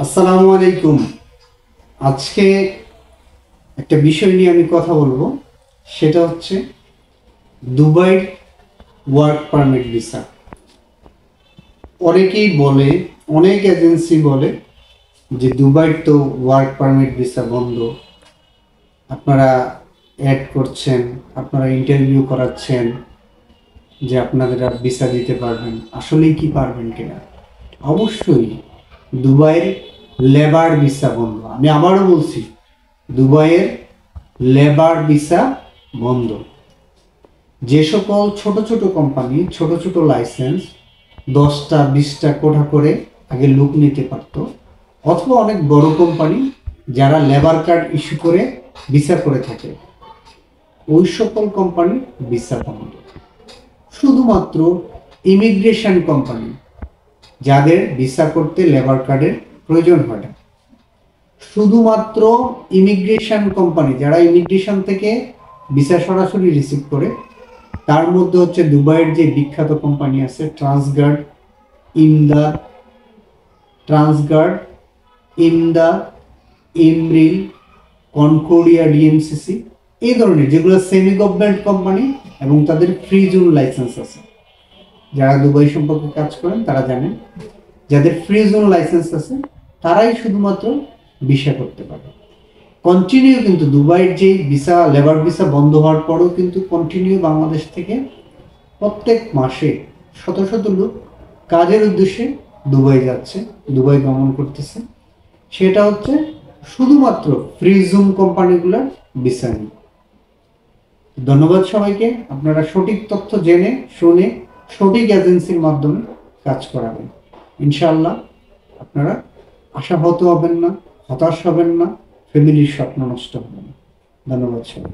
আসসালামু আলাইকুম। আজকে একটা বিষয় নিয়ে আমি কথা বলবো, সেটা হচ্ছে দুবাই ওয়ার্ক পারমিট ভিসা। অনেকেই বলে, অনেক এজেন্সি বলে যে দুবাইর তো ওয়ার্ক পারমিট ভিসা বন্ধ, আপনারা অ্যাড করছেন, আপনারা ইন্টারভিউ করাচ্ছেন যে আপনাদের ভিসা দিতে পারবেন। আসলেই কি পারবেন কিনা? অবশ্যই দুবাইয়ের লেবার ভিসা বন্ধ। আমি আবারও বলছি, দুবাইয়ের লেবার ভিসা বন্ধ। যে সকল ছোট ছোট কোম্পানি, ছোট ছোট লাইসেন্স 10টা 20টা কোঠা করে আগে লোক নিতে পারত, অথবা অনেক বড় কোম্পানি যারা লেবার কার্ড ইস্যু করে ভিসা করে থাকে, ওই সকল কোম্পানি ভিসা বন্ধ। শুধুমাত্র ইমিগ্রেশন কোম্পানি, যাদের ভিসা করতে লেবার কার্ডের প্রয়োজন হয় না, শুধুমাত্র ইমিগ্রেশন কোম্পানি যারা ইমিগ্রেশন থেকে ভিসা সরাসরি রিসিভ করে, তার মধ্যে হচ্ছে দুবাইয়ের যে বিখ্যাত কোম্পানি আছে Transguard, Imdad, Transguard, Imdad, ইমরিল, কনকোর্ডিয়া, DMCC, এই ধরনের যেগুলো সেমি গভর্নমেন্ট কোম্পানি এবং তাদের ফ্রি জোন লাইসেন্স আছে। যারা দুবাই সম্পর্কে কাজ করেন তারা জানেন, যাদের ফ্রি জোন লাইসেন্স আছে তারাই শুধুমাত্র ভিসা করতে পারে। কন্টিনিউ কিন্তু দুবাইয়ের যে ভিসা, লেবার ভিসা বন্ধ হওয়ার পরেও কিন্তু কন্টিনিউ বাংলাদেশ থেকে প্রত্যেক মাসে শত শত লোক কাজের উদ্দেশ্যে দুবাই যাচ্ছে, দুবাই গমন করতেছে। সেটা হচ্ছে শুধুমাত্র ফ্রি জোন কোম্পানিগুলোর ভিসা নিয়ে। ধন্যবাদ সবাইকে। আপনারা সঠিক তথ্য জেনে শুনে সঠিক এজেন্সির মাধ্যমে কাজ করাবেন। ইনশাআল্লাহ আপনারা আশাহত হবেন না, হতাশ হবেন না, ফ্যামিলির স্বপ্ন নষ্ট হবে না। ধন্যবাদ সবাই।